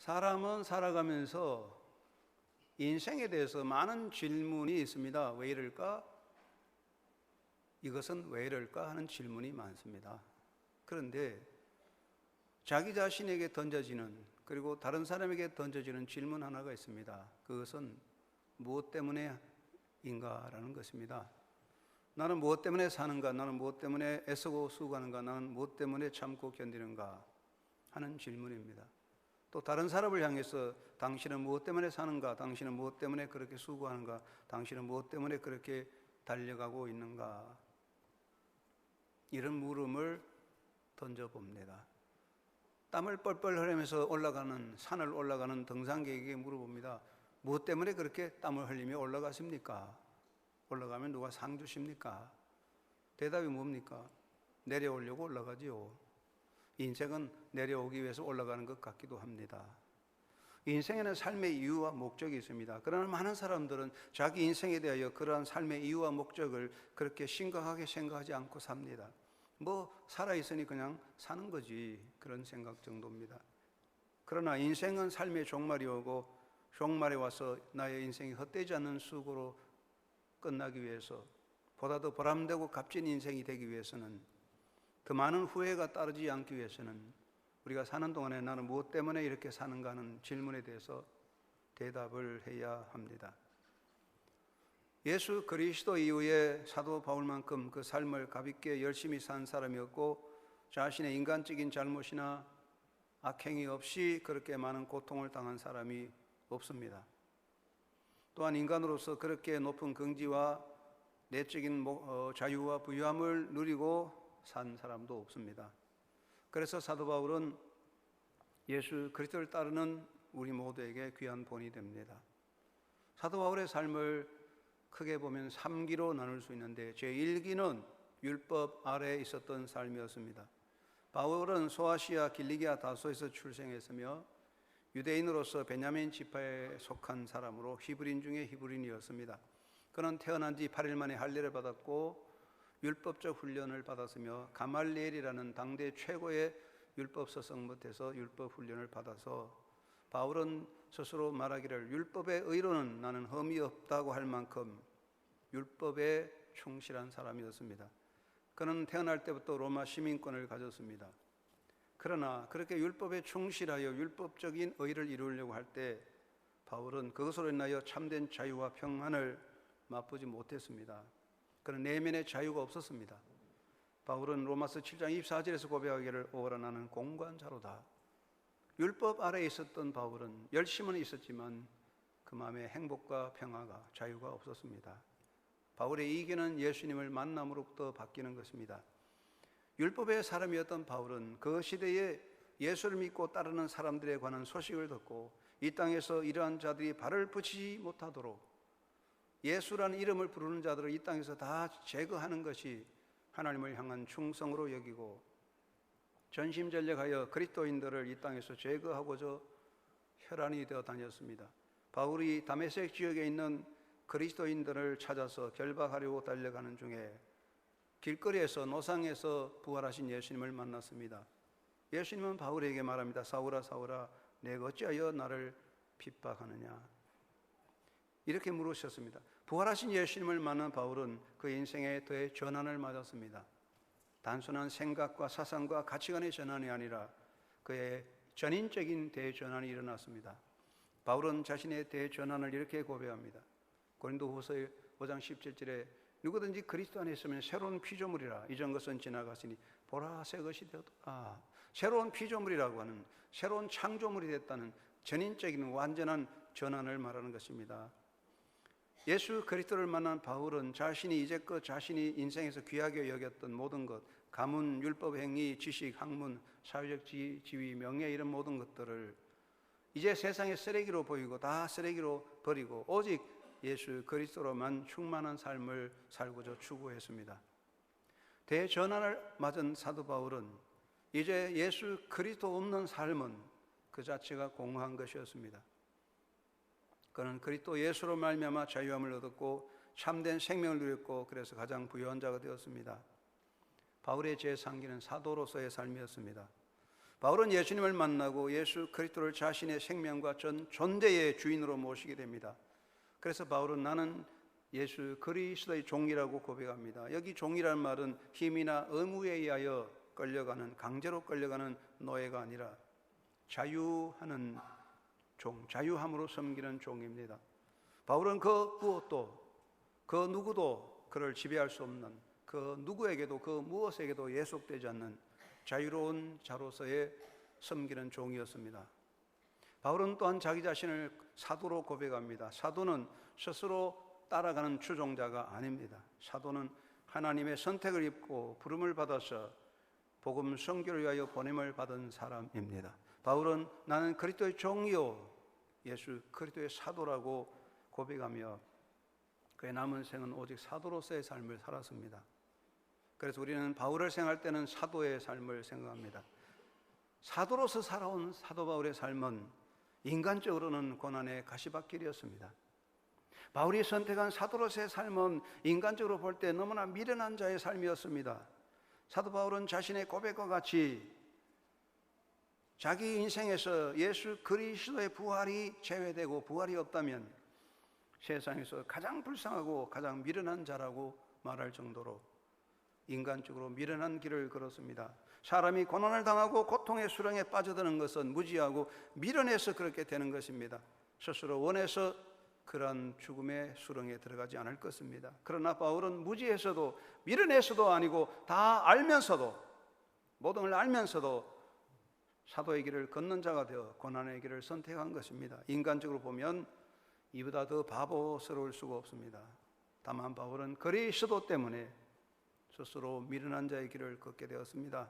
사람은 살아가면서 인생에 대해서 많은 질문이 있습니다. 왜 이럴까? 이것은 왜 이럴까? 하는 질문이 많습니다. 그런데 자기 자신에게 던져지는, 그리고 다른 사람에게 던져지는 질문 하나가 있습니다. 그것은 무엇 때문에인가라는 것입니다. 나는 무엇 때문에 사는가? 나는 무엇 때문에 애쓰고 수고하는가? 나는 무엇 때문에 참고 견디는가? 하는 질문입니다. 또 다른 사람을 향해서 당신은 무엇 때문에 사는가? 당신은 무엇 때문에 그렇게 수고하는가? 당신은 무엇 때문에 그렇게 달려가고 있는가? 이런 물음을 던져봅니다. 땀을 뻘뻘 흘리면서 산을 올라가는 등산객에게 물어봅니다. 무엇 때문에 그렇게 땀을 흘리며 올라가십니까? 올라가면 누가 상 주십니까? 대답이 뭡니까? 내려오려고 올라가지요. 인생은 내려오기 위해서 올라가는 것 같기도 합니다. 인생에는 삶의 이유와 목적이 있습니다. 그러나 많은 사람들은 자기 인생에 대하여 그러한 삶의 이유와 목적을 그렇게 심각하게 생각하지 않고 삽니다. 살아있으니 그냥 사는 거지, 그런 생각 정도입니다. 그러나 인생은 삶의 종말이 오고, 종말에 와서 나의 인생이 헛되지 않는 수고로 끝나기 위해서, 보다 더 보람되고 값진 인생이 되기 위해서는, 그 많은 후회가 따르지 않기 위해서는 우리가 사는 동안에 나는 무엇 때문에 이렇게 사는가 하는 질문에 대해서 대답을 해야 합니다. 예수 그리스도 이후에 사도 바울만큼 그 삶을 가볍게 열심히 산 사람이었고, 자신의 인간적인 잘못이나 악행이 없이 그렇게 많은 고통을 당한 사람이 없습니다. 또한 인간으로서 그렇게 높은 긍지와 내적인 자유와 부유함을 누리고 산 사람도 없습니다. 그래서 사도 바울은 예수 그리스도를 따르는 우리 모두에게 귀한 본이 됩니다. 사도 바울의 삶을 크게 보면 3기로 나눌 수 있는데, 제1기는 율법 아래에 있었던 삶이었습니다. 바울은 소아시아 길리기아 다소에서 출생했으며 유대인으로서 베냐민 지파에 속한 사람으로 히브리인 중에 히브리인이었습니다. 그는 태어난 지 8일 만에 할례를 받았고 율법적 훈련을 받았으며 가말리엘이라는 당대 최고의 율법 서성 못에서 율법 훈련을 받아서 바울은 스스로 말하기를 율법의 의로는 나는 흠이 없다고 할 만큼 율법에 충실한 사람이었습니다. 그는 태어날 때부터 로마 시민권을 가졌습니다. 그러나 그렇게 율법에 충실하여 율법적인 의를 이루려고 할 때 바울은 그것으로 인하여 참된 자유와 평안을 맛보지 못했습니다. 그는 내면의 자유가 없었습니다. 바울은 로마서 7장 24절에서 고백하기를 오라 나는 공관자로다. 율법 아래에 있었던 바울은 열심은 있었지만 그 마음에 행복과 평화가, 자유가 없었습니다. 바울의 이기는 예수님을 만남으로부터 바뀌는 것입니다. 율법의 사람이었던 바울은 그 시대에 예수를 믿고 따르는 사람들에 관한 소식을 듣고 이 땅에서 이러한 자들이 발을 붙이지 못하도록 예수라는 이름을 부르는 자들을 이 땅에서 다 제거하는 것이 하나님을 향한 충성으로 여기고 전심전력하여 그리스도인들을 이 땅에서 제거하고자 혈안이 되어 다녔습니다. 바울이 다메섹 지역에 있는 그리스도인들을 찾아서 결박하려고 달려가는 중에 길거리에서 노상에서 부활하신 예수님을 만났습니다. 예수님은 바울에게 말합니다. 사울아 사울아 내가 어찌하여 나를 핍박하느냐, 이렇게 물으셨습니다. 부활하신 예수님을 만난 바울은 그 인생의 대전환을 맞았습니다. 단순한 생각과 사상과 가치관의 전환이 아니라 그의 전인적인 대전환이 일어났습니다. 바울은 자신의 대전환을 이렇게 고백합니다. 고린도후서 5장 17절에 누구든지 그리스도 안에 있으면 새로운 피조물이라 이전 것은 지나갔으니 보라 새 것이 되었다. 새로운 피조물이라고 하는, 새로운 창조물이 됐다는 전인적인 완전한 전환을 말하는 것입니다. 예수 그리스도를 만난 바울은 자신이 이제껏 자신이 인생에서 귀하게 여겼던 모든 것, 가문, 율법 행위, 지식, 학문, 사회적 지위, 명예, 이런 모든 것들을 이제 세상의 쓰레기로 보이고 다 쓰레기로 버리고 오직 예수 그리스도로만 충만한 삶을 살고자 추구했습니다. 대전환을 맞은 사도 바울은 이제 예수 그리스도 없는 삶은 그 자체가 공허한 것이었습니다. 그는 그리스도 예수로 말미암아 자유함을 얻었고 참된 생명을 누렸고 그래서 가장 부유한 자가 되었습니다. 바울의 제3기는 사도로서의 삶이었습니다. 바울은 예수님을 만나고 예수 그리스도를 자신의 생명과 전 존재의 주인으로 모시게 됩니다. 그래서 바울은 나는 예수 그리스도의 종이라고 고백합니다. 여기 종이라는 말은 힘이나 의무에 의하여 끌려가는, 강제로 끌려가는 노예가 아니라 자유하는 종, 자유함으로 섬기는 종입니다. 바울은 그 무엇도, 그 누구도 그를 지배할 수 없는, 그 누구에게도, 그 무엇에게도 예속되지 않는 자유로운 자로서의 섬기는 종이었습니다. 바울은 또한 자기 자신을 사도로 고백합니다. 사도는 스스로 따라가는 추종자가 아닙니다. 사도는 하나님의 선택을 입고 부름을 받아서 복음 선교를 위하여 보냄을 받은 사람입니다. 바울은 나는 그리스도의 종이요 예수 그리스도의 사도라고 고백하며 그의 남은 생은 오직 사도로서의 삶을 살았습니다. 그래서 우리는 바울을 생각할 때는 사도의 삶을 생각합니다. 사도로서 살아온 사도 바울의 삶은 인간적으로는 고난의 가시밭길이었습니다. 바울이 선택한 사도로서의 삶은 인간적으로 볼 때 너무나 미련한 자의 삶이었습니다. 사도 바울은 자신의 고백과 같이 자기 인생에서 예수 그리스도의 부활이 제외되고 부활이 없다면 세상에서 가장 불쌍하고 가장 미련한 자라고 말할 정도로 인간적으로 미련한 길을 걸었습니다. 사람이 고난을 당하고 고통의 수렁에 빠져드는 것은 무지하고 미련해서 그렇게 되는 것입니다. 스스로 원해서 그런 죽음의 수렁에 들어가지 않을 것입니다. 그러나 바울은 무지해서도 미련해서도 아니고 다 알면서도, 모든 걸 알면서도 사도의 길을 걷는 자가 되어 고난의 길을 선택한 것입니다. 인간적으로 보면 이보다 더 바보스러울 수가 없습니다. 다만 바울은 그리스도 때문에 스스로 미련한 자의 길을 걷게 되었습니다.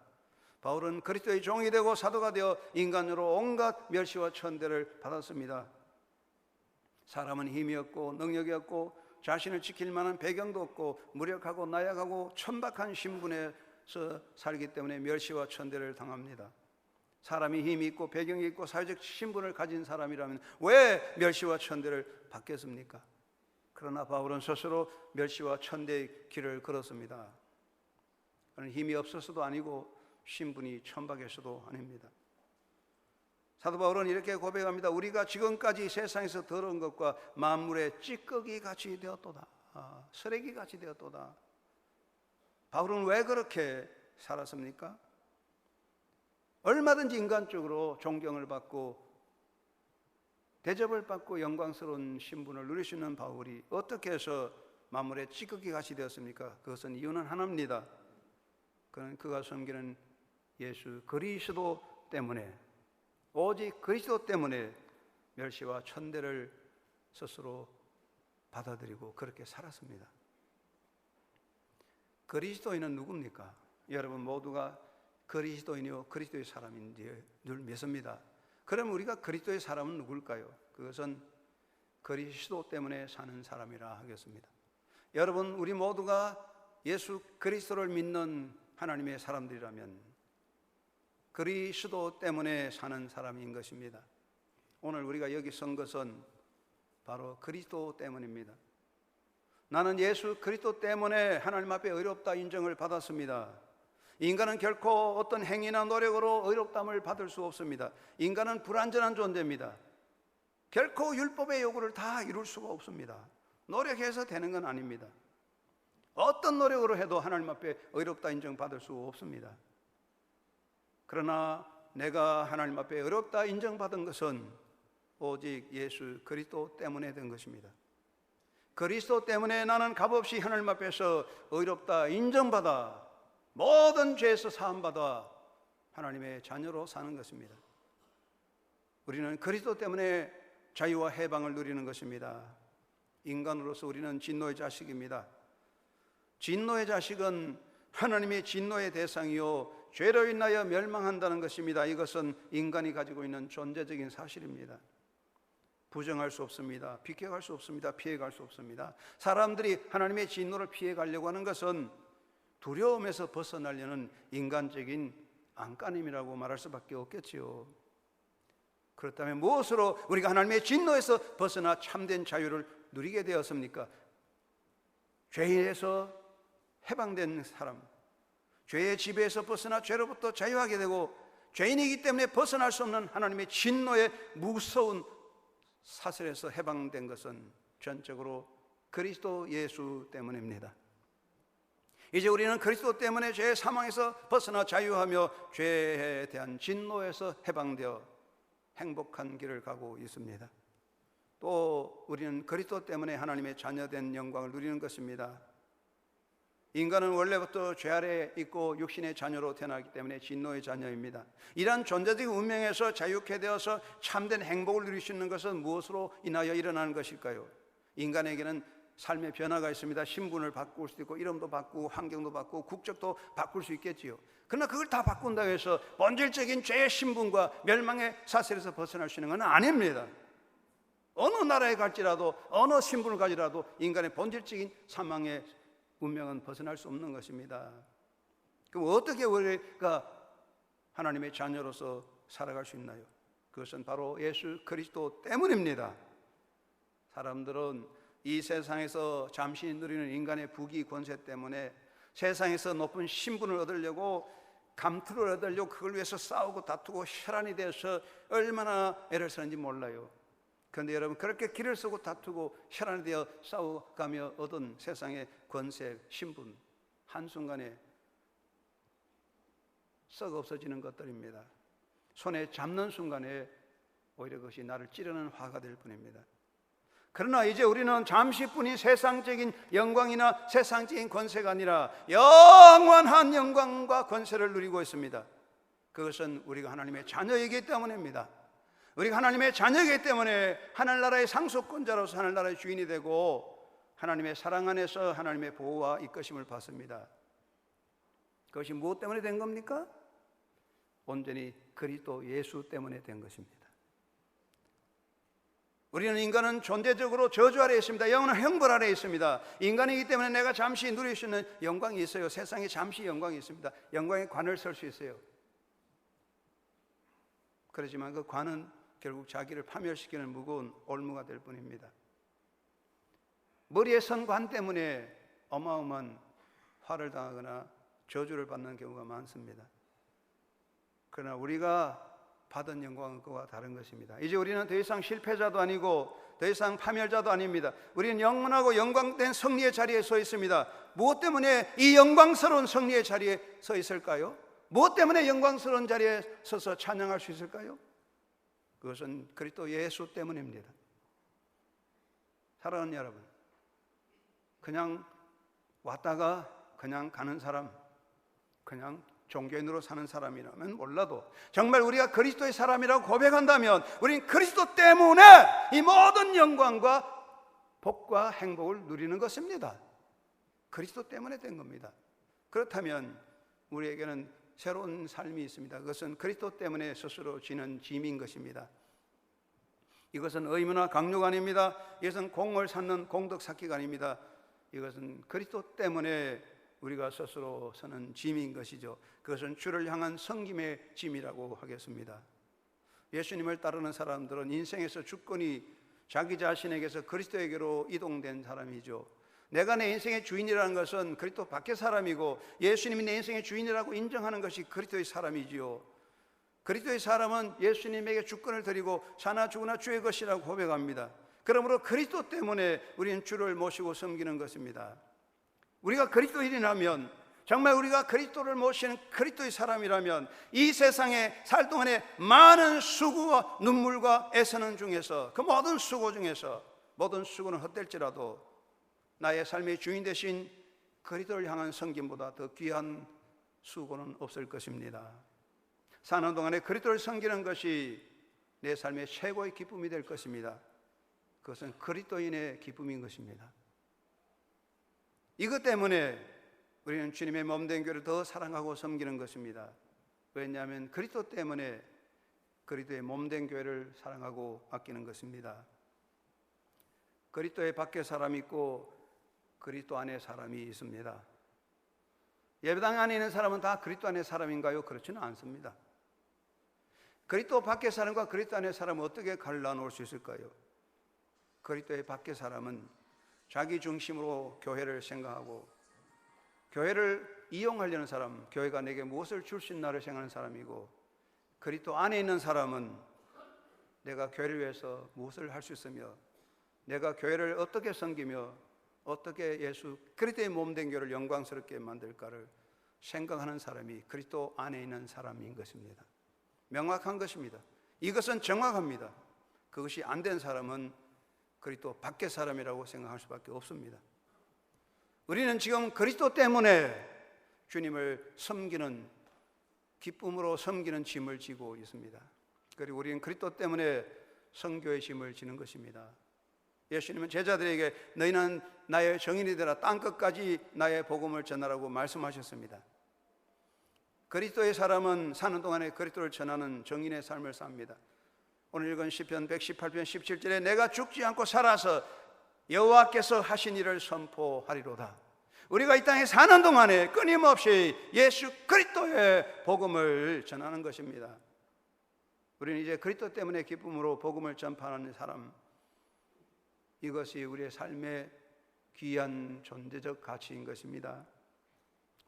바울은 그리스도의 종이 되고 사도가 되어 인간으로 온갖 멸시와 천대를 받았습니다. 사람은 힘이 없고 능력이 없고 자신을 지킬 만한 배경도 없고 무력하고 나약하고 천박한 신분에서 살기 때문에 멸시와 천대를 당합니다. 사람이 힘이 있고 배경이 있고 사회적 신분을 가진 사람이라면 왜 멸시와 천대를 받겠습니까? 그러나 바울은 스스로 멸시와 천대의 길을 걸었습니다. 그는 힘이 없어서도 아니고 신분이 천박해서도 아닙니다. 사도 바울은 이렇게 고백합니다. 우리가 지금까지 세상에서 더러운 것과 만물의 찌꺼기 같이 되었도다. 쓰레기 같이 되었도다. 바울은 왜 그렇게 살았습니까? 얼마든지 인간적으로 존경을 받고 대접을 받고 영광스러운 신분을 누릴 수 있는 바울이 어떻게 해서 만물의 찌꺼기 같이 되었습니까? 그것은 이유는 하나입니다. 그는 그가 섬기는 예수 그리스도 때문에, 오직 그리스도 때문에 멸시와 천대를 스스로 받아들이고 그렇게 살았습니다. 그리스도인은 누굽니까? 여러분 모두가 그리스도인이요 그리스도의 사람인지 늘 믿습니다. 그럼 우리가 그리스도의 사람은 누굴까요? 그것은 그리스도 때문에 사는 사람이라 하겠습니다. 여러분 우리 모두가 예수 그리스도를 믿는 하나님의 사람들이라면 그리스도 때문에 사는 사람인 것입니다. 오늘 우리가 여기 선 것은 바로 그리스도 때문입니다. 나는 예수 그리스도 때문에 하나님 앞에 의롭다 인정을 받았습니다. 인간은 결코 어떤 행위나 노력으로 의롭다함을 받을 수 없습니다. 인간은 불완전한 존재입니다. 결코 율법의 요구를 다 이룰 수가 없습니다. 노력해서 되는 건 아닙니다. 어떤 노력으로 해도 하나님 앞에 의롭다 인정받을 수 없습니다. 그러나 내가 하나님 앞에 의롭다 인정받은 것은 오직 예수 그리스도 때문에 된 것입니다. 그리스도 때문에 나는 값없이 하나님 앞에서 의롭다 인정받아 모든 죄에서 사함받아 하나님의 자녀로 사는 것입니다. 우리는 그리스도 때문에 자유와 해방을 누리는 것입니다. 인간으로서 우리는 진노의 자식입니다. 진노의 자식은 하나님의 진노의 대상이요 죄로 인하여 멸망한다는 것입니다. 이것은 인간이 가지고 있는 존재적인 사실입니다. 부정할 수 없습니다. 비켜갈 수 없습니다. 피해갈 수 없습니다. 사람들이 하나님의 진노를 피해가려고 하는 것은 두려움에서 벗어나려는 인간적인 안간힘이라고 말할 수밖에 없겠지요. 그렇다면 무엇으로 우리가 하나님의 진노에서 벗어나 참된 자유를 누리게 되었습니까? 죄에서 해방된 사람, 죄의 지배에서 벗어나 죄로부터 자유하게 되고 죄인이기 때문에 벗어날 수 없는 하나님의 진노의 무서운 사슬에서 해방된 것은 전적으로 그리스도 예수 때문입니다. 이제 우리는 그리스도 때문에 죄의 사망에서 벗어나 자유하며 죄에 대한 진노에서 해방되어 행복한 길을 가고 있습니다. 또 우리는 그리스도 때문에 하나님의 자녀된 영광을 누리는 것입니다. 인간은 원래부터 죄 아래 있고 육신의 자녀로 태어나기 때문에 진노의 자녀입니다. 이러한 존재적인 운명에서 자유케 되어서 참된 행복을 누릴 수 있는 것은 무엇으로 인하여 일어나는 것일까요? 인간에게는 삶의 변화가 있습니다. 신분을 바꿀 수도 있고 이름도 바꾸고 환경도 바꾸고 국적도 바꿀 수 있겠지요. 그러나 그걸 다 바꾼다고 해서 본질적인 죄의 신분과 멸망의 사슬에서 벗어날 수 있는 건 아닙니다. 어느 나라에 갈지라도 어느 신분을 가지라도 인간의 본질적인 사망의 운명은 벗어날 수 없는 것입니다. 그럼 어떻게 우리가 하나님의 자녀로서 살아갈 수 있나요? 그것은 바로 예수 그리스도 때문입니다. 사람들은 이 세상에서 잠시 누리는 인간의 부귀 권세 때문에 세상에서 높은 신분을 얻으려고 감투를 얻으려고 그걸 위해서 싸우고 다투고 혈안이 돼서 얼마나 애를 쓰는지 몰라요. 그런데 여러분, 그렇게 길을 쓰고 다투고 혈안이 되어 싸워가며 얻은 세상의 권세, 신분, 한순간에 썩 없어지는 것들입니다. 손에 잡는 순간에 오히려 그것이 나를 찌르는 화가 될 뿐입니다. 그러나 이제 우리는 잠시뿐인 세상적인 영광이나 세상적인 권세가 아니라 영원한 영광과 권세를 누리고 있습니다. 그것은 우리가 하나님의 자녀이기 때문입니다. 우리가 하나님의 자녀이기 때문에 하늘나라의 상속권자로서 하늘나라의 주인이 되고 하나님의 사랑 안에서 하나님의 보호와 이끄심을 받습니다. 그것이 무엇 때문에 된 겁니까? 온전히 그리스도 예수 때문에 된 것입니다. 우리는 인간은 존재적으로 저주 아래 있습니다. 영원한 형벌 아래 있습니다. 인간이기 때문에 내가 잠시 누릴 수 있는 영광이 있어요. 세상에 잠시 영광이 있습니다. 영광의 관을 설 수 있어요. 그렇지만 그 관은 결국 자기를 파멸시키는 무거운 올무가 될 뿐입니다. 머리에 선 관 때문에 어마어마한 화를 당하거나 저주를 받는 경우가 많습니다. 그러나 우리가 받은 영광은 그와 다른 것입니다. 이제 우리는 더 이상 실패자도 아니고 더 이상 파멸자도 아닙니다. 우리는 영원하고 영광된 승리의 자리에 서 있습니다. 무엇 때문에 이 영광스러운 승리의 자리에 서 있을까요? 무엇 때문에 영광스러운 자리에 서서 찬양할 수 있을까요? 그것은 그리스도 예수 때문입니다. 사랑하는 여러분, 그냥 왔다가 그냥 가는 사람, 그냥 종교인으로 사는 사람이라면 몰라도 정말 우리가 그리스도의 사람이라고 고백한다면 우리는 그리스도 때문에 이 모든 영광과 복과 행복을 누리는 것입니다. 그리스도 때문에 된 겁니다. 그렇다면 우리에게는 새로운 삶이 있습니다. 그것은 그리스도 때문에 스스로 지는 짐인 것입니다. 이것은 의무나 강요가 아닙니다. 이것은 공을 쌓는 공덕 쌓기가 아닙니다. 이것은 그리스도 때문에 우리가 스스로 서는 짐인 것이죠. 그것은 주를 향한 섬김의 짐이라고 하겠습니다. 예수님을 따르는 사람들은 인생에서 주권이 자기 자신에게서 그리스도에게로 이동된 사람이죠. 내가 내 인생의 주인이라는 것은 그리스도 밖의 사람이고 예수님이 내 인생의 주인이라고 인정하는 것이 그리스도의 사람이지요. 그리스도의 사람은 예수님에게 주권을 드리고 사나 죽으나 주의 것이라고 고백합니다. 그러므로 그리스도 때문에 우리는 주를 모시고 섬기는 것입니다. 우리가 그리스도인이라면, 정말 우리가 그리스도를 모시는 그리스도의 사람이라면 이 세상에 살 동안에 많은 수고와 눈물과 애쓰는 중에서, 그 모든 수고 중에서 모든 수고는 헛될지라도 나의 삶의 주인 되신 그리스도를 향한 섬김보다 더 귀한 수고는 없을 것입니다. 사는 동안에 그리스도를 섬기는 것이 내 삶의 최고의 기쁨이 될 것입니다. 그것은 그리스도인의 기쁨인 것입니다. 이것 때문에 우리는 주님의 몸된 교회를 더 사랑하고 섬기는 것입니다. 왜냐하면 그리스도 때문에 그리스도의 몸된 교회를 사랑하고 아끼는 것입니다. 그리스도의 밖에 사람이 있고 그리스도 안에 사람이 있습니다. 예배당 안에 있는 사람은 다 그리스도 안에 사람인가요? 그렇지는 않습니다. 그리스도 밖의 사람과 그리스도 안의 사람은 어떻게 갈라놓을 수 있을까요? 그리스도의 밖의 사람은 자기 중심으로 교회를 생각하고 교회를 이용하려는 사람, 교회가 내게 무엇을 줄 수 있나를 생각하는 사람이고, 그리스도 안에 있는 사람은 내가 교회를 위해서 무엇을 할 수 있으며, 내가 교회를 어떻게 섬기며 어떻게 예수 그리스도의 몸된 교회를 영광스럽게 만들까를 생각하는 사람이 그리스도 안에 있는 사람인 것입니다. 명확한 것입니다. 이것은 정확합니다. 그것이 안 된 사람은 그리스도 밖의 사람이라고 생각할 수밖에 없습니다. 우리는 지금 그리스도 때문에 주님을 섬기는, 기쁨으로 섬기는 짐을 지고 있습니다. 그리고 우리는 그리스도 때문에 선교의 짐을 지는 것입니다. 예수님은 제자들에게 너희는 나의 증인이 되라, 땅끝까지 나의 복음을 전하라고 말씀하셨습니다. 그리스도의 사람은 사는 동안에 그리스도를 전하는 증인의 삶을 삽니다. 오늘 읽은 시편 118편 17절에 내가 죽지 않고 살아서 여호와께서 하신 일을 선포하리로다. 우리가 이 땅에 사는 동안에 끊임없이 예수 그리스도의 복음을 전하는 것입니다. 우리는 이제 그리스도 때문에 기쁨으로 복음을 전파하는 사람, 이것이 우리의 삶의 귀한 존재적 가치인 것입니다.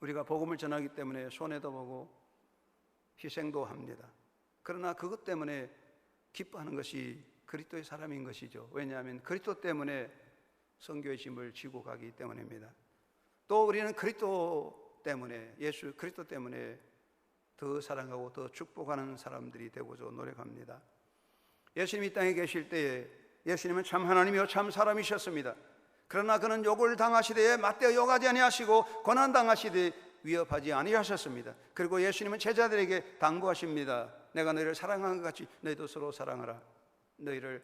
우리가 복음을 전하기 때문에 손해도 보고 희생도 합니다. 그러나 그것 때문에 기뻐하는 것이 그리스도의 사람인 것이죠. 왜냐하면 그리스도 때문에 선교의 짐을 지고 가기 때문입니다. 또 우리는 그리스도 때문에, 예수 그리스도 때문에 더 사랑하고 더 축복하는 사람들이 되고자 노력합니다. 예수님이 이 땅에 계실 때에 예수님은 참 하나님이요 참 사람이셨습니다. 그러나 그는 욕을 당하시되 맞대어 욕하지 아니하시고 고난당하시되 위협하지 아니하셨습니다. 그리고 예수님은 제자들에게 당부하십니다. 내가 너희를 사랑한 것 같이 너희도 서로 사랑하라. 너희를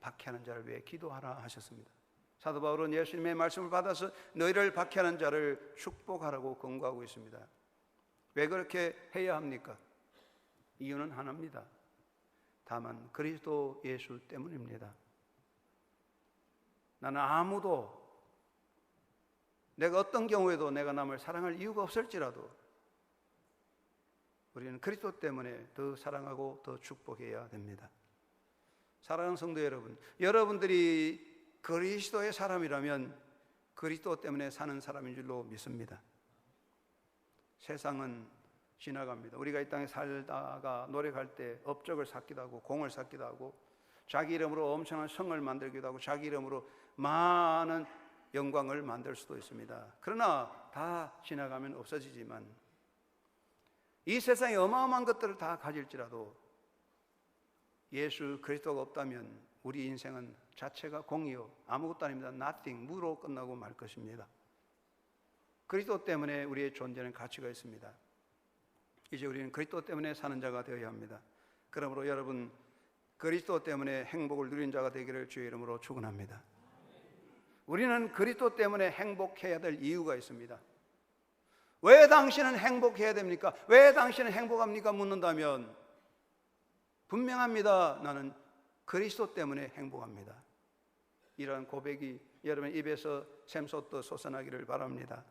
박해하는 자를 위해 기도하라 하셨습니다. 사도 바울은 예수님의 말씀을 받아서 너희를 박해하는 자를 축복하라고 권고하고 있습니다. 왜 그렇게 해야 합니까? 이유는 하나입니다. 다만 그리스도 예수 때문입니다. 나는 아무도, 내가 어떤 경우에도 내가 남을 사랑할 이유가 없을지라도 우리는 그리스도 때문에 더 사랑하고 더 축복해야 됩니다. 사랑하는 성도 여러분, 여러분들이 그리스도의 사람이라면 그리스도 때문에 사는 사람인 줄로 믿습니다. 세상은 지나갑니다. 우리가 이 땅에 살다가 노력할 때 업적을 쌓기도 하고 공을 쌓기도 하고 자기 이름으로 엄청난 성을 만들기도 하고 자기 이름으로 많은 영광을 만들 수도 있습니다. 그러나 다 지나가면 없어지지만 이 세상에 어마어마한 것들을 다 가질지라도 예수 그리스도가 없다면 우리 인생은 자체가 공이요 아무것도 아닙니다. nothing, 무로 끝나고 말 것입니다. 그리스도 때문에 우리의 존재는 가치가 있습니다. 이제 우리는 그리스도 때문에 사는 자가 되어야 합니다. 그러므로 여러분 그리스도 때문에 행복을 누린 자가 되기를 주의 이름으로 축원합니다. 우리는 그리스도 때문에 행복해야 될 이유가 있습니다. 왜 당신은 행복해야 됩니까? 왜 당신은 행복합니까? 묻는다면 분명합니다. 나는 그리스도 때문에 행복합니다. 이러한 고백이 여러분 입에서 샘솟듯 솟아나기를 바랍니다.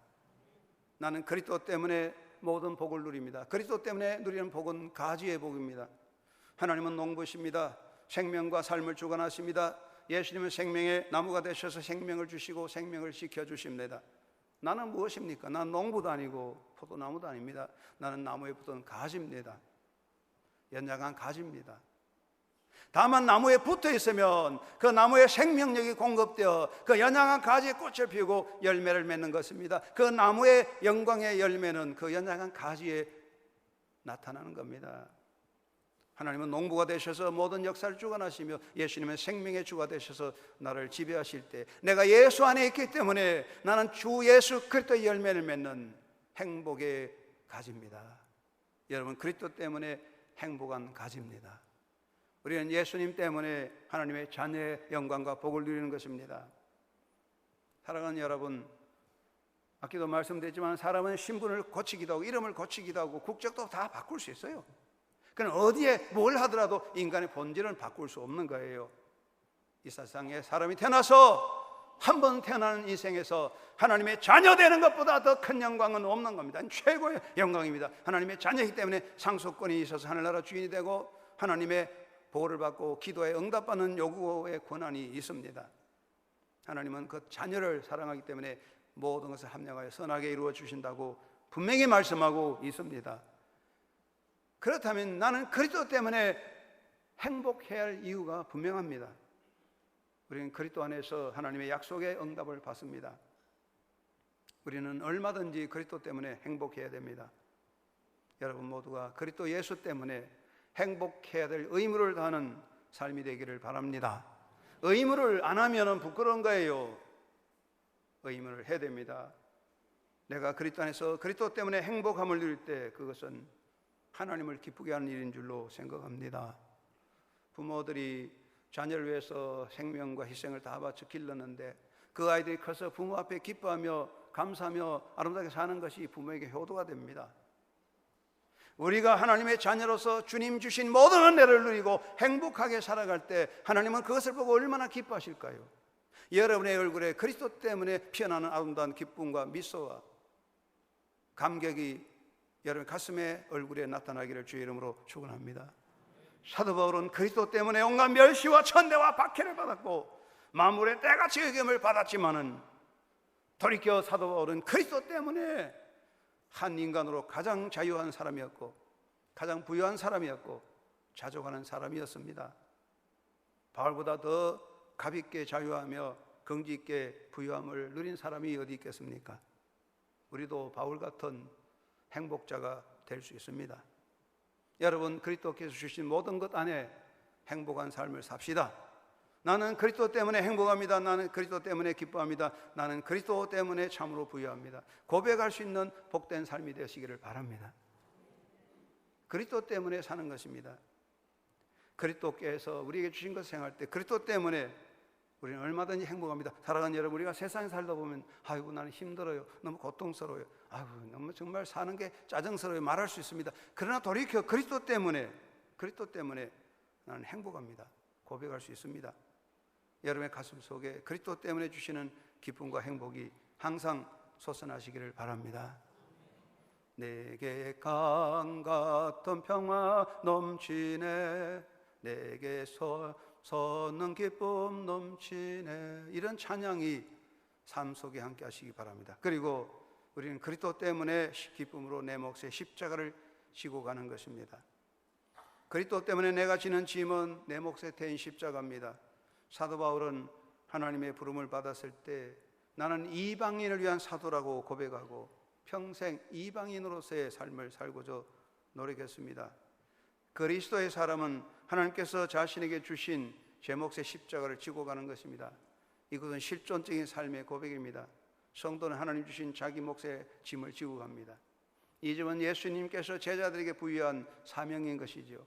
나는 그리스도 때문에 모든 복을 누립니다. 그리스도 때문에 누리는 복은 가지의 복입니다. 하나님은 농부십니다. 생명과 삶을 주관하십니다. 예수님은 생명의 나무가 되셔서 생명을 주시고 생명을 지켜주십니다. 나는 무엇입니까? 나는 농부도 아니고 포도나무도 아닙니다. 나는 나무에 붙은 가지입니다. 연약한 가지입니다. 다만 나무에 붙어 있으면 그 나무에 생명력이 공급되어 그 연약한 가지에 꽃을 피우고 열매를 맺는 것입니다. 그 나무의 영광의 열매는 그 연약한 가지에 나타나는 겁니다. 하나님은 농부가 되셔서 모든 역사를 주관하시며 예수님은 생명의 주가 되셔서 나를 지배하실 때 내가 예수 안에 있기 때문에 나는 주 예수 그리스도의 열매를 맺는 행복의 가지입니다. 여러분 그리스도 때문에 행복한 가지입니다. 우리는 예수님 때문에 하나님의 자녀의 영광과 복을 누리는 것입니다. 사랑하는 여러분, 아까도 말씀드렸지만 사람은 신분을 고치기도 하고 이름을 고치기도 하고 국적도 다 바꿀 수 있어요. 그럼 어디에 뭘 하더라도 인간의 본질은 바꿀 수 없는 거예요. 이 세상에 사람이 태어나서 한 번 태어나는 인생에서 하나님의 자녀 되는 것보다 더 큰 영광은 없는 겁니다. 최고의 영광입니다. 하나님의 자녀이기 때문에 상속권이 있어서 하늘나라 주인이 되고 하나님의 보호를 받고 기도에 응답받는 요구의 권한이 있습니다. 하나님은 그 자녀를 사랑하기 때문에 모든 것을 합력하여 선하게 이루어 주신다고 분명히 말씀하고 있습니다. 그렇다면 나는 그리스도 때문에 행복해야 할 이유가 분명합니다. 우리는 그리스도 안에서 하나님의 약속의 응답을 받습니다. 우리는 얼마든지 그리스도 때문에 행복해야 됩니다. 여러분 모두가 그리스도 예수 때문에 행복해야 될 의무를 다하는 삶이 되기를 바랍니다. 의무를 안 하면 부끄러운 거예요. 의무를 해야 됩니다. 내가 그리스도 안에서 그리스도 때문에 행복함을 누릴 때 그것은 하나님을 기쁘게 하는 일인 줄로 생각합니다. 부모들이 자녀를 위해서 생명과 희생을 다 바쳐 길렀는데 그 아이들이 커서 부모 앞에 기뻐하며 감사하며 아름답게 사는 것이 부모에게 효도가 됩니다. 우리가 하나님의 자녀로서 주님 주신 모든 은혜를 누리고 행복하게 살아갈 때 하나님은 그것을 보고 얼마나 기뻐하실까요? 여러분의 얼굴에 그리스도 때문에 피어나는 아름다운 기쁨과 미소와 감격이 여러분 가슴에 얼굴에 나타나기를 주의 이름으로 축원합니다. 사도 바울은 그리스도 때문에 온갖 멸시와 천대와 박해를 받았고 만물의 때같이 여김을 받았지만은 돌이켜 사도 바울은 그리스도 때문에 한 인간으로 가장 자유한 사람이었고 가장 부유한 사람이었고 자족하는 사람이었습니다. 바울보다 더 가볍게 자유하며 긍지 있게 부유함을 누린 사람이 어디 있겠습니까? 우리도 바울 같은 행복자가 될 수 있습니다. 여러분 그리스도께서 주신 모든 것 안에 행복한 삶을 삽시다. 나는 그리스도 때문에 행복합니다. 나는 그리스도 때문에 기뻐합니다. 나는 그리스도 때문에 참으로 부유합니다. 고백할 수 있는 복된 삶이 되시기를 바랍니다. 그리스도 때문에 사는 것입니다. 그리스도께서 우리에게 주신 것을 생각할 때 그리스도 때문에 우리는 얼마든지 행복합니다. 사랑하는 여러분, 우리가 세상에 살다 보면 아이고 나는 힘들어요, 너무 고통스러워요, 아이고 너무 정말 사는 게 짜증스러워요 말할 수 있습니다. 그러나 돌이켜 그리스도 때문에 나는 행복합니다 고백할 수 있습니다. 여러분의 가슴 속에 그리스도 때문에 주시는 기쁨과 행복이 항상 솟아나시기를 바랍니다. 내게 강 같은 평화 넘치네, 내게 솟는 기쁨 넘치네, 이런 찬양이 삶 속에 함께 하시기 바랍니다. 그리고 우리는 그리스도 때문에 기쁨으로 내 몫에 십자가를 지고 가는 것입니다. 그리스도 때문에 내가 지는 짐은 내 몫에 대인 십자가입니다. 사도 바울은 하나님의 부름을 받았을 때 나는 이방인을 위한 사도라고 고백하고 평생 이방인으로서의 삶을 살고자 노력했습니다. 그리스도의 사람은 하나님께서 자신에게 주신 제 몫의 십자가를 지고 가는 것입니다. 이것은 실존적인 삶의 고백입니다. 성도는 하나님 주신 자기 몫의 짐을 지고 갑니다. 이 짐은 예수님께서 제자들에게 부여한 사명인 것이죠.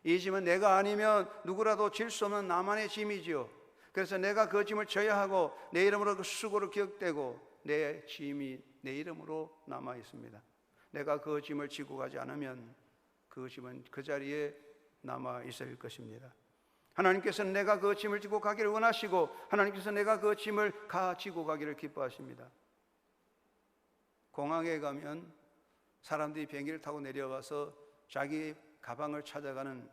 이 짐은 내가 아니면 누구라도 질 수 없는 나만의 짐이지요. 그래서 내가 그 짐을 져야 하고 내 이름으로 그 수고를 기억되고 내 짐이 내 이름으로 남아 있습니다. 내가 그 짐을 지고 가지 않으면 그 짐은 그 자리에 남아 있을 것입니다. 하나님께서는 내가 그 짐을 지고 가기를 원하시고 하나님께서 내가 그 짐을 지고 가기를 기뻐하십니다. 공항에 가면 사람들이 비행기를 타고 내려와서 자기 가방을 찾아가는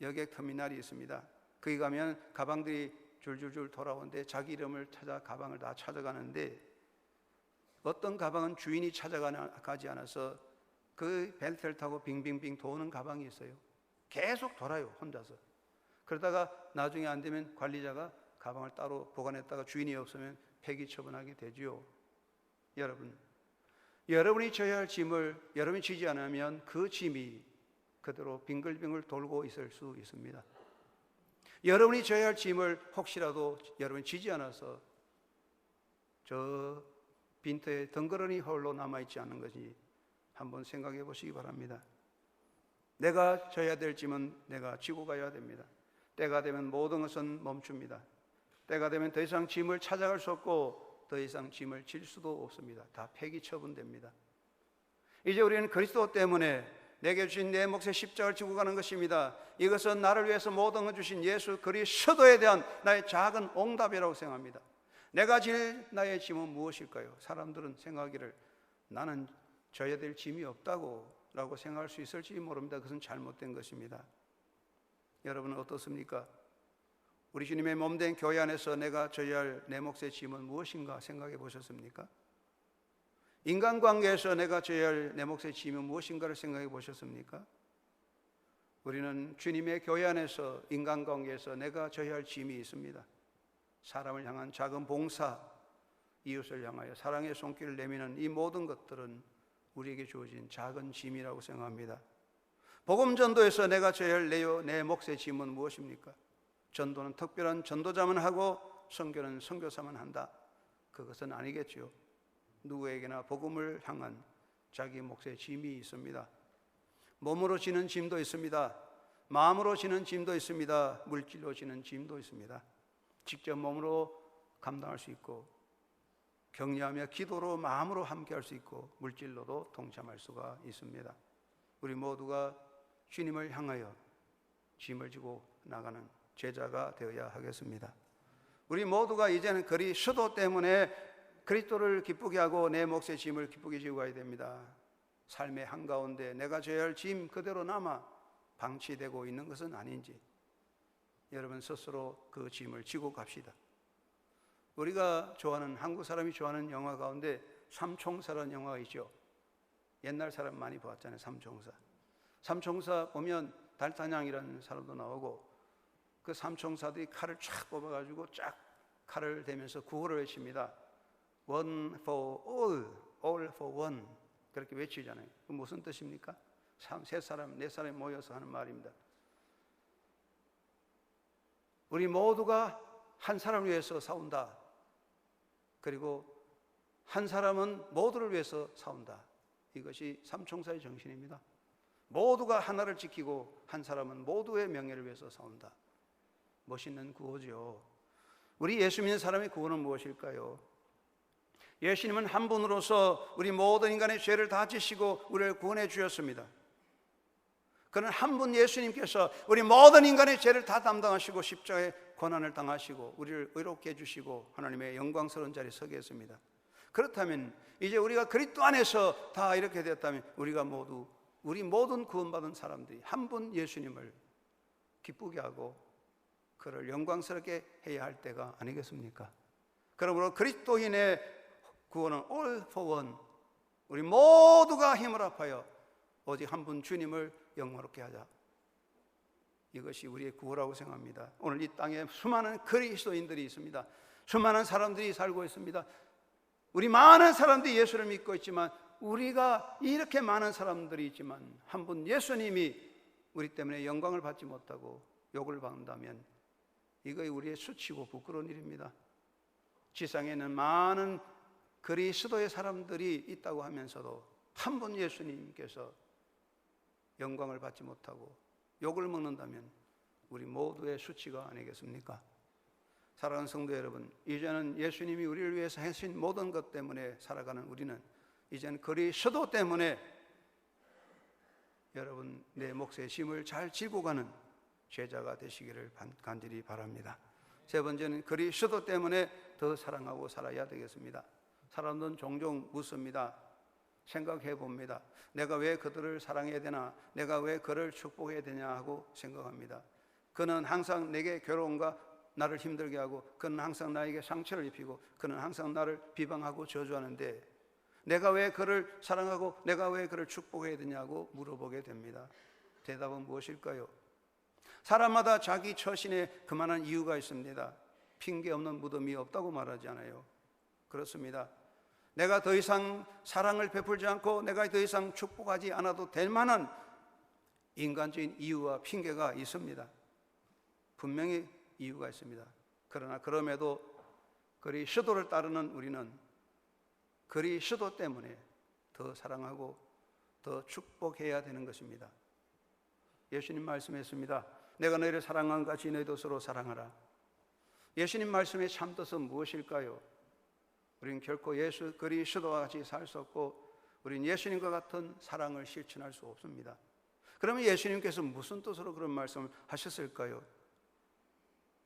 여객 터미널이 있습니다. 거기 가면 가방들이 줄줄줄 돌아오는데 자기 이름을 찾아 가방을 다 찾아가는데 어떤 가방은 주인이 찾아가지 않아서 그 벨트를 타고 빙빙빙 도는 가방이 있어요. 계속 돌아요 혼자서. 그러다가 나중에 안 되면 관리자가 가방을 따로 보관했다가 주인이 없으면 폐기 처분하게 되지요. 여러분이 져야 할 짐을 여러분이 지지 않으면 그 짐이 그대로 빙글빙글 돌고 있을 수 있습니다. 여러분이 져야 할 짐을 혹시라도 여러분이 지지 않아서 저 빈터에 덩그러니 홀로 남아있지 않은 것이 한번 생각해 보시기 바랍니다. 내가 져야 될 짐은 내가 지고 가야 됩니다. 때가 되면 모든 것은 멈춥니다. 때가 되면 더 이상 짐을 찾아갈 수 없고 더 이상 짐을 질 수도 없습니다. 다 폐기 처분됩니다. 이제 우리는 그리스도 때문에 내게 주신 내 몫의 십자가를 지고 가는 것입니다. 이것은 나를 위해서 모든 걸 주신 예수 그리스도에 대한 나의 작은 응답이라고 생각합니다. 내가 질 나의 짐은 무엇일까요? 사람들은 생각하기를 나는 져야 될 짐이 없다고 라고 생각할 수 있을지 모릅니다. 그것은 잘못된 것입니다. 여러분은 어떻습니까? 우리 주님의 몸된 교회 안에서 내가 져야 할 내 몫의 짐은 무엇인가 생각해 보셨습니까? 인간관계에서 내가 져야 할 내 몫의 짐은 무엇인가를 생각해 보셨습니까? 우리는 주님의 교회 안에서 인간관계에서 내가 져야 할 짐이 있습니다. 사람을 향한 작은 봉사, 이웃을 향하여 사랑의 손길을 내미는 이 모든 것들은 우리에게 주어진 작은 짐이라고 생각합니다. 복음 전도에서 내가 져야 할 내 몫의 짐은 무엇입니까? 전도는 특별한 전도자만 하고 선교는 선교사만 한다. 그것은 아니겠죠. 누구에게나 복음을 향한 자기 몫의 짐이 있습니다. 몸으로 지는 짐도 있습니다. 마음으로 지는 짐도 있습니다. 물질로 지는 짐도 있습니다. 직접 몸으로 감당할 수 있고, 격려하며 기도로 마음으로 함께할 수 있고, 물질로도 동참할 수가 있습니다. 우리 모두가 주님을 향하여 짐을 지고 나가는 제자가 되어야 하겠습니다. 우리 모두가 이제는 그리스도 때문에 그리스도를 기쁘게 하고 내 몫의 짐을 기쁘게 지고 가야 됩니다. 삶의 한가운데 내가 져야 할 짐 그대로 남아 방치되고 있는 것은 아닌지 여러분 스스로 그 짐을 지고 갑시다. 우리가 좋아하는, 한국 사람이 좋아하는 영화 가운데 삼총사라는 영화가 있죠. 옛날 사람 많이 봤잖아요. 삼총사. 삼총사 보면 달타냥이라는 사람도 나오고, 그 삼총사들이 칼을 쫙 뽑아가지고 쫙 칼을 대면서 구호를 외칩니다. One for all, all for one. 그렇게 외치잖아요. 그 무슨 뜻입니까? 세 사람, 네 사람이 모여서 하는 말입니다. 우리 모두가 한 사람을 위해서 싸운다. 그리고 한 사람은 모두를 위해서 싸운다. 이것이 삼총사의 정신입니다. 모두가 하나를 지키고 한 사람은 모두의 명예를 위해서 싸운다. 멋있는 구호죠. 우리 예수 믿는 사람의 구호는 무엇일까요? 예수님은 한 분으로서 우리 모든 인간의 죄를 다 지시고 우리를 구원해 주셨습니다. 그는 한 분 예수님께서 우리 모든 인간의 죄를 다 담당하시고 십자가의 고난을 당하시고 우리를 의롭게 해주시고 하나님의 영광스러운 자리에 서게 했습니다. 그렇다면 이제 우리가 그리스도 안에서 다 이렇게 되었다면 우리가 모두, 우리 모든 구원받은 사람들이 한 분 예수님을 기쁘게 하고 그를 영광스럽게 해야 할 때가 아니겠습니까? 그러므로 그리스도인의 구원은 all for one, 우리 모두가 힘을 합하여 오직 한 분 주님을 영광롭게 하자. 이것이 우리의 구호라고 생각합니다. 오늘 이 땅에 수많은 그리스도인들이 있습니다. 수많은 사람들이 살고 있습니다. 우리 많은 사람들이 예수를 믿고 있지만, 우리가 이렇게 많은 사람들이 있지만 한 분 예수님이 우리 때문에 영광을 받지 못하고 욕을 받는다면 이거 우리의 수치고 부끄러운 일입니다. 지상에는 많은 그리스도의 사람들이 있다고 하면서도 한 분 예수님께서 영광을 받지 못하고 욕을 먹는다면 우리 모두의 수치가 아니겠습니까? 사랑하는 성도 여러분, 이제는 예수님이 우리를 위해서 하신 모든 것 때문에 살아가는 우리는 이제는 그리스도 때문에 여러분 내 몫의 짐을 잘 지고 가는 제자가 되시기를 간절히 바랍니다. 세 번째는 그리스도 때문에 더 사랑하고 살아야 되겠습니다. 사람들은 종종 묻습니다. 생각해 봅니다. 내가 왜 그들을 사랑해야 되나? 내가 왜 그를 축복해야 되냐 하고 생각합니다. 그는 항상 내게 괴로움과 나를 힘들게 하고, 그는 항상 나에게 상처를 입히고, 그는 항상 나를 비방하고 저주하는데 내가 왜 그를 사랑하고 내가 왜 그를 축복해야 되냐고 물어보게 됩니다. 대답은 무엇일까요? 사람마다 자기 처신에 그만한 이유가 있습니다. 핑계 없는 무덤이 없다고 말하지 않아요. 그렇습니다. 내가 더 이상 사랑을 베풀지 않고 내가 더 이상 축복하지 않아도 될 만한 인간적인 이유와 핑계가 있습니다. 분명히 이유가 있습니다. 그러나 그럼에도 그리스도를 따르는 우리는 그리스도 때문에 더 사랑하고 더 축복해야 되는 것입니다. 예수님 말씀했습니다. 내가 너희를 사랑한 같이 너희도 서로 사랑하라. 예수님 말씀의 참뜻은 무엇일까요? 우리는 결코 예수 그리스도와 같이 살 수 없고 우리는 예수님과 같은 사랑을 실천할 수 없습니다. 그러면 예수님께서 무슨 뜻으로 그런 말씀을 하셨을까요?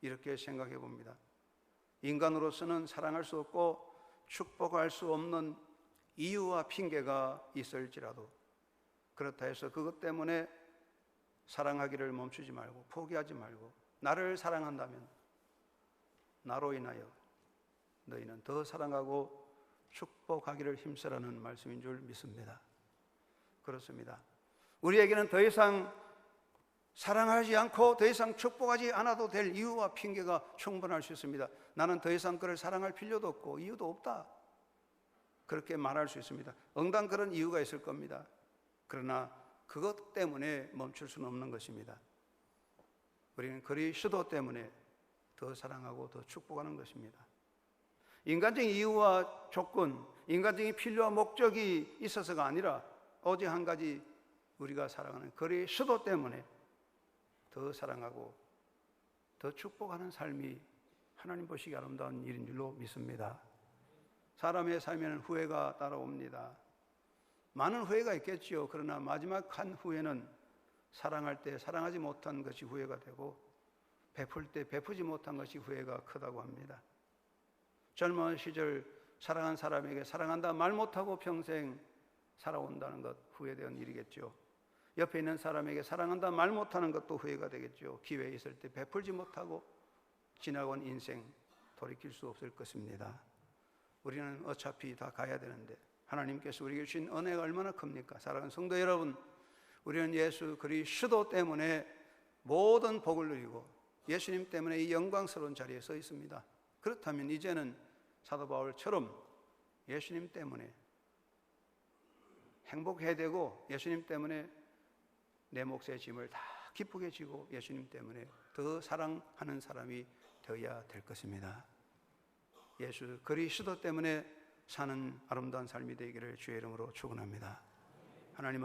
이렇게 생각해 봅니다. 인간으로서는 사랑할 수 없고 축복할 수 없는 이유와 핑계가 있을지라도 그렇다 해서 그것 때문에 사랑하기를 멈추지 말고 포기하지 말고 나를 사랑한다면 나로 인하여 너희는 더 사랑하고 축복하기를 힘쓰라는 말씀인 줄 믿습니다. 그렇습니다. 우리에게는 더 이상 사랑하지 않고 더 이상 축복하지 않아도 될 이유와 핑계가 충분할 수 있습니다. 나는 더 이상 그를 사랑할 필요도 없고 이유도 없다, 그렇게 말할 수 있습니다. 응당 그런 이유가 있을 겁니다. 그러나 그것 때문에 멈출 수는 없는 것입니다. 우리는 그리스도 때문에 더 사랑하고 더 축복하는 것입니다. 인간적인 이유와 조건, 인간적인 필요와 목적이 있어서가 아니라 오직 한 가지, 우리가 사랑하는 그리스도 때문에 더 사랑하고 더 축복하는 삶이 하나님 보시기 아름다운 일인 줄로 믿습니다. 사람의 삶에는 후회가 따라옵니다. 많은 후회가 있겠지요. 그러나 마지막 한 후회는 사랑할 때 사랑하지 못한 것이 후회가 되고 베풀 때 베푸지 못한 것이 후회가 크다고 합니다. 젊은 시절 사랑한 사람에게 사랑한다 말 못하고 평생 살아온다는 것, 후회되는 일이겠죠. 옆에 있는 사람에게 사랑한다 말 못하는 것도 후회가 되겠죠. 기회 있을 때 베풀지 못하고 지나온 인생 돌이킬 수 없을 것입니다. 우리는 어차피 다 가야 되는데 하나님께서 우리에게 주신 은혜가 얼마나 큽니까? 사랑하는 성도 여러분, 우리는 예수 그리스도 때문에 모든 복을 누리고 예수님 때문에 이 영광스러운 자리에 서 있습니다. 그렇다면 이제는 사도 바울처럼 예수님 때문에 행복해야 되고 예수님 때문에 내 몫의 짐을 다 기쁘게 지고 예수님 때문에 더 사랑하는 사람이 되어야 될 것입니다. 예수 그리스도 때문에 사는 아름다운 삶이 되기를 주의 이름으로 축원합니다. 하나님